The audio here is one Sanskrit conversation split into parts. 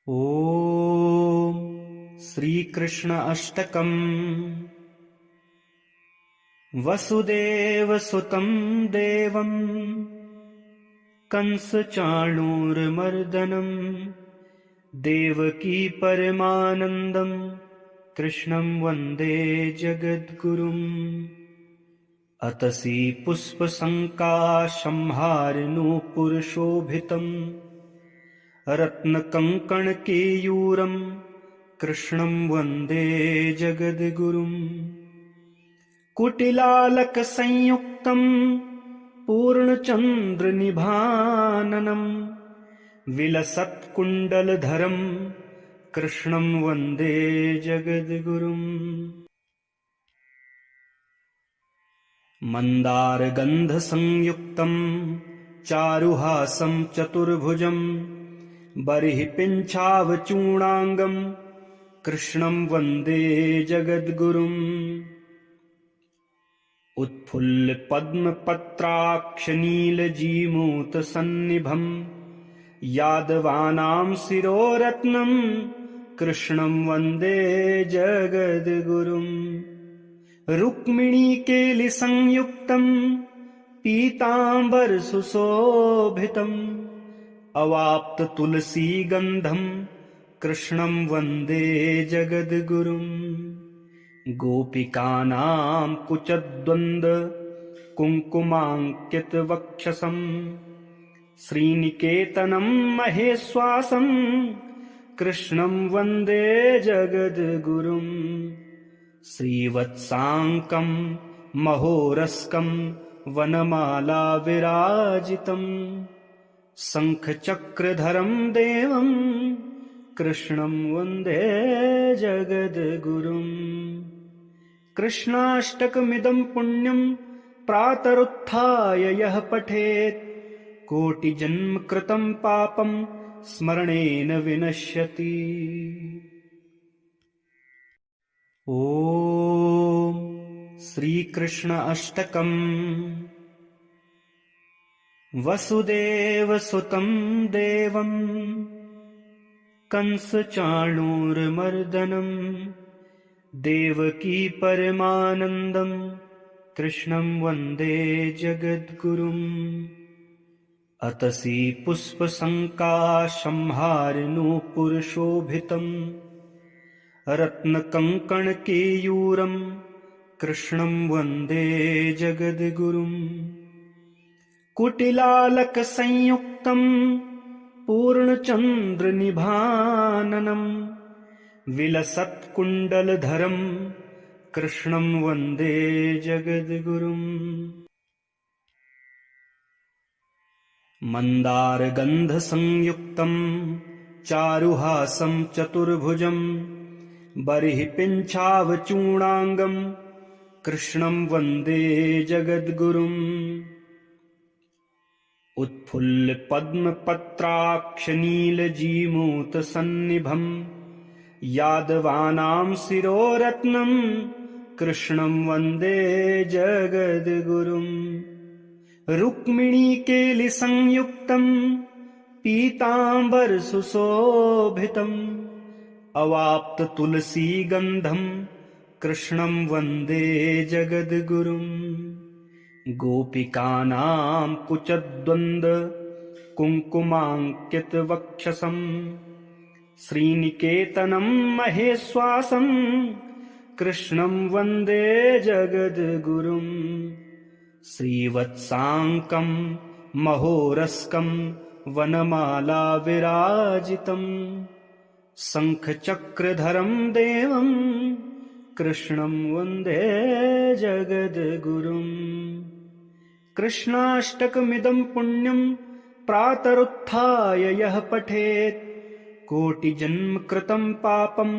ॐ श्रीकृष्ण अष्टकम्। वसुदेवसुतं देवं कंसचाणूरमर्दनं देवकी परमानन्दं कृष्णं वन्दे जगद्गुरुम्। अतसी पुष्पसङ्काशंहारनूपुरशोभितम् रत्नकङ्कणकेयूरं कृष्णं वन्दे जगद्गुरुम्। कुटिलालकसंयुक्तं पूर्णचन्द्रनिभाननं विलसत्कुण्डलधरं कृष्णं वन्दे जगद्गुरुम्। मन्दारगन्धसंयुक्तं चारुहासं चतुर्भुजं बर्हिपिञ्छावचूर्णाङ्गं कृष्णं वन्दे जगद्गुरुम्। उत्फुल्लपद्मपत्राक्षनीलजीमूतसन्निभं यादवानां शिरोरत्नं कृष्णं वन्दे जगद्गुरुम्। रुक्मिणीकेलिसंयुक्तं पीताम्बरसुशोभितम् अवाप्ततुलसीगन्धं कृष्णं वन्दे जगद्गुरुम्। गोपिकानां कुचद्वन्द्वकुङ्कुमाङ्कितवक्षसं श्रीनिकेतनं महेश्वासं कृष्णं वन्दे जगद्गुरुम्। श्रीवत्साङ्कं महोरस्कं वनमाला विराजितं शङ्खचक्रधरं देवं कृष्णं वन्दे जगद्गुरुम्। कृष्णाष्टकमिदं पुण्यं प्रातरुत्थाय यः पठेत् कोटिजन्म कृतं पापं स्मरणेन विनश्यति। ॐ श्रीकृष्ण अष्टकम्। वसुदेवसुतं देवं कंसचाणूरमर्दनं देवकी परमानन्दं कृष्णं वन्दे जगद्गुरुम्। अतसी पुष्पसङ्काशंहारनूपुरशोभितम् रत्नकङ्कणकेयूरं कृष्णं वन्दे जगद्गुरुम्। कुटिलालकसंयुक्तं पूर्णचन्द्रनिभाननं विलसत्कुण्डलधरं कृष्णं वन्दे जगद्गुरुम्। मन्दारगन्धसंयुक्तं चारुहासं चतुर्भुजं बर्हिपिञ्छावचूर्णाङ्गं कृष्णं वन्दे जगद्गुरुम्। उत्फुल्लपद्मपत्राक्षनीलजीमूतसन्निभं यादवानां शिरोरत्नं कृष्णं वन्दे जगद्गुरुम्। रुक्मिणीकेलिसंयुक्तं पीताम्बरसुशोभितम् अवाप्ततुलसीगन्धं कृष्णं वन्दे जगद्गुरुम्। गोपिकानां कुचद्वन्द्वकुङ्कुमाङ्कितवक्षसं श्रीनिकेतनं महेश्वासं कृष्णं वन्दे जगद्गुरुम्। श्रीवत्साङ्कं महोरस्कं वनमाला विराजितं शङ्खचक्रधरं देवं कृष्णं वन्दे जगद्गुरुम्। कृष्णाष्टकमिदं पुण्यं प्रातरुत्थाय यः पठेत् कोटिजन्म कृतं पापं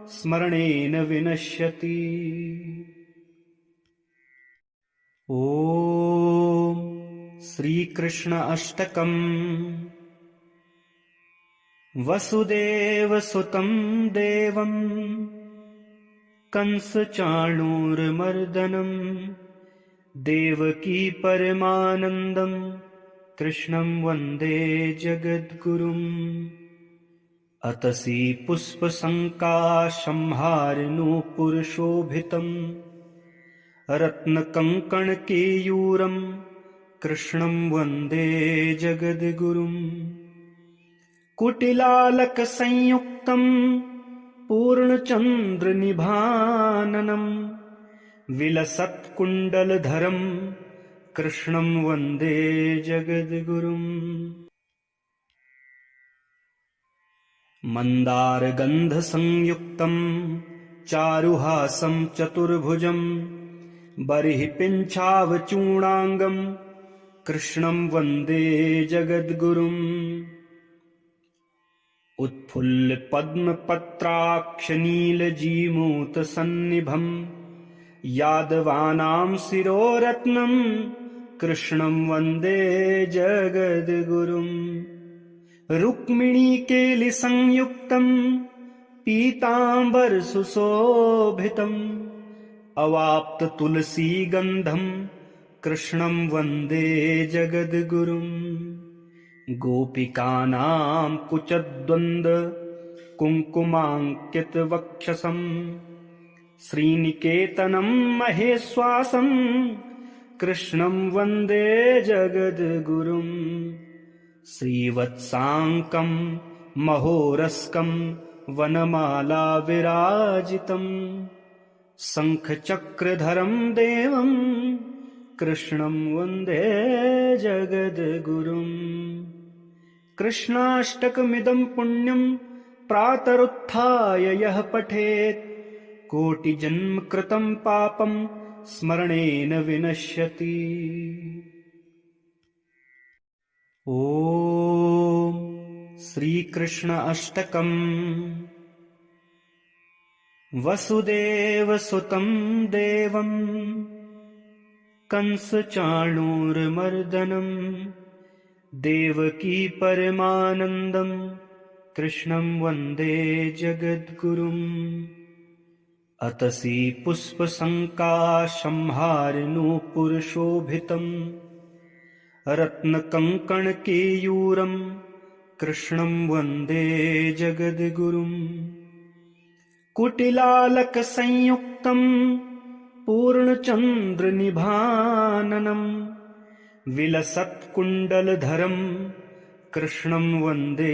स्मरणेन विनश्यति। ॐ श्रीकृष्ण अष्टकम्। वसुदेवसुतं देवं कंसचाणूरमर्दनं देवकी परमानन्दं कृष्णं वन्दे जगद्गुरुम्। अतसी पुष्पसङ्काशंहारिणुपुरशोभितम् रत्नकङ्कणकेयूरम् कृष्णं वन्दे जगद्गुरुम् कुटिलालकसंयुक्तम् पूर्णचन्द्रनिभाननम् विलसत्कुण्डलधरम् कृष्णं वन्दे जगद्गुरुम् मन्दारगन्धसंयुक्तम् चारुहासं चतुर्भुजम् बर्हिपिञ्छावचूर्णाङ्गम् कृष्णं वन्दे जगद्गुरुम् उत्फुल्लपद्मपत्राक्षनीलजीमूतसन्निभम् यादवानां शिरोरत्नम् कृष्णं वन्दे जगद्गुरुम् रुक्मिणीकेलिसंयुक्तम् पीताम्बरसुशोभितम् अवाप्ततुलसीगन्धम् कृष्णं वन्दे जगद्गुरुम् गोपिकानां कुचद्वन्द्व कुङ्कुमाङ्कितवक्षसम् श्रीनिकेतनं महेश्वासं कृष्णं वन्दे जगद्गुरुम् श्रीवत्साङ्कं महोरस्कं वनमाला विराजितम् शङ्खचक्रधरं देवं कृष्णं वन्दे जगद्गुरुम् कृष्णाष्टकमिदं पुण्यं प्रातरुत्थाय यः पठेत् कोटिजन्म कृतं पापं स्मरणेन विनश्यति। ॐ श्रीकृष्ण अष्टकम्। वसुदेवसुतं देवं कंसचाणूरमर्दनं देवकी परमानन्दं कृष्णं वन्दे जगद्गुरुम् अतसी पुष्पसङ्काशंहारिणुपुरशोभितम् रत्नकङ्कणकेयूरम् कृष्णं वन्दे जगद्गुरुम् कुटिलालकसंयुक्तम् पूर्णचन्द्रनिभाननम् विलसत्कुण्डलधरम् कृष्णं वन्दे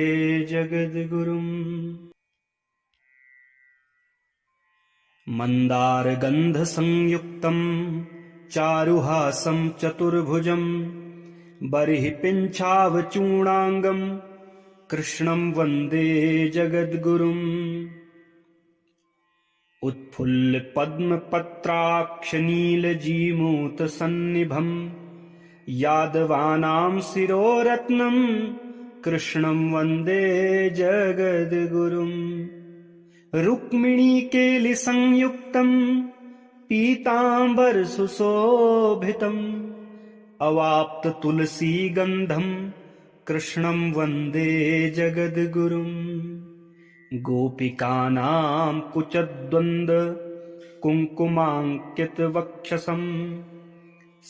जगद्गुरुम् मन्दारगन्धसंयुक्तम् चारुहासं चतुर्भुजम् बर्हिपिञ्छावचूर्णाङ्गम् कृष्णं वन्दे जगद्गुरुम् उत्फुल्लपद्मपत्राक्षनीलजीमूतसन्निभम् यादवानां शिरोरत्नम् कृष्णं वन्दे जगद्गुरुम् रुक्मिणीकेलिसंयुक्तम् पीताम्बरसुशोभितम् अवाप्ततुलसीगन्धम् कृष्णं वन्दे जगद्गुरुम् गोपिकानां कुचद्वन्द्व कुङ्कुमाङ्कितवक्षसम्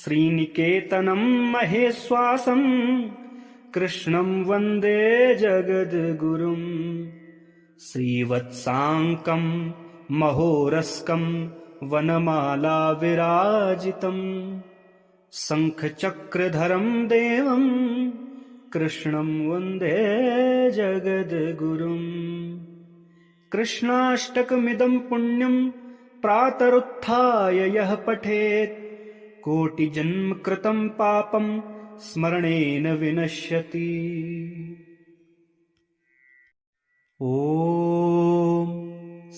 श्रीनिकेतनं महेश्वासं कृष्णं वन्दे जगद्गुरुम् श्रीवत्साङ्कं महोरस्कं वनमाला विराजितम् शङ्खचक्रधरं देवं कृष्णं वन्दे जगद्गुरुम् कृष्णाष्टकमिदं पुण्यं प्रातरुत्थाय यः पठेत् कोटिजन्म कृतं पापं स्मरणेन विनश्यति। ॐ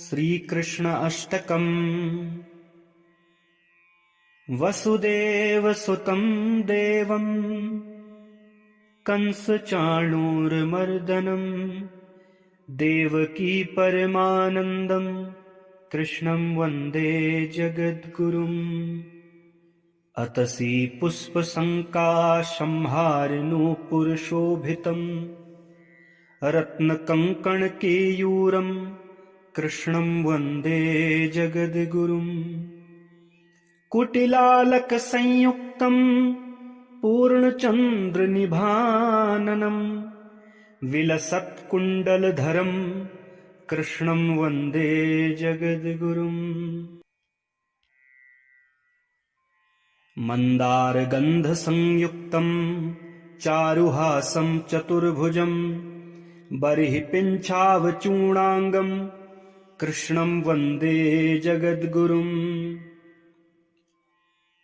श्रीकृष्ण अष्टकम्। वसुदेवसुतं देवं कंसचाणूरमर्दनं देवकी परमानन्दं कृष्णं वन्दे जगद्गुरुम् अतसी पुष्पसङ्काशंहारिणुपुरशोभितम् रत्नकङ्कणकेयूरम् कृष्णं वन्दे जगद्गुरुम् कुटिलालकसंयुक्तम् पूर्णचन्द्रनिभाननम् विलसत्कुण्डलधरम् कृष्णं वन्दे जगद्गुरुम्। मन्दारगन्धसंयुक्तं चारुहासं चतुर्भुजं बर्हिपिञ्छावचूर्णाङ्गं कृष्णं वन्दे जगद्गुरुम्।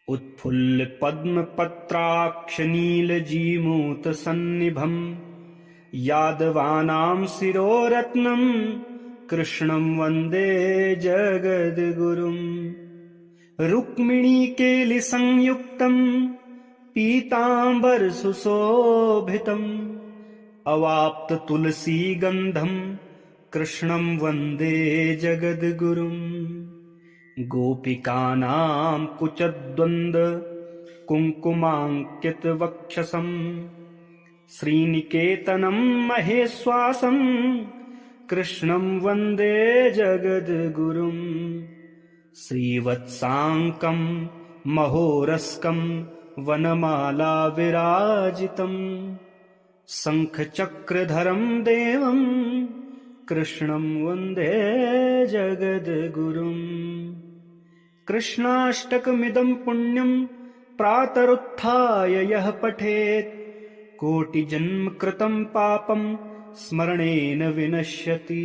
उत्फुल्लपद्मपत्राक्षनीलजीमूतसन्निभम् यादवानां शिरोरत्नं कृष्णं वन्दे जगद्गुरुम्। रुक्मिणीकेलिसंयुक्तं पीताम्बरसुशोभितम् अवाप्ततुलसीगन्धं कृष्णं वन्दे जगद्गुरुम्। गोपिकानां कुचद्वन्द्व कुङ्कुमाङ्कितवक्षसं श्रीनिकेतनं महेश्वासं कृष्णं वन्दे जगद्गुरुम्। श्रीवत्साङ्कं महोरस्कं वनमाला विराजितं शङ्खचक्रधरं देवं कृष्णं वन्दे जगद्गुरुम्। कृष्णाष्टकमिदं पुण्यं प्रातरुत्थाय यः पठेत् कोटिजन्म कृतं पापं स्मरणेन विनश्यति।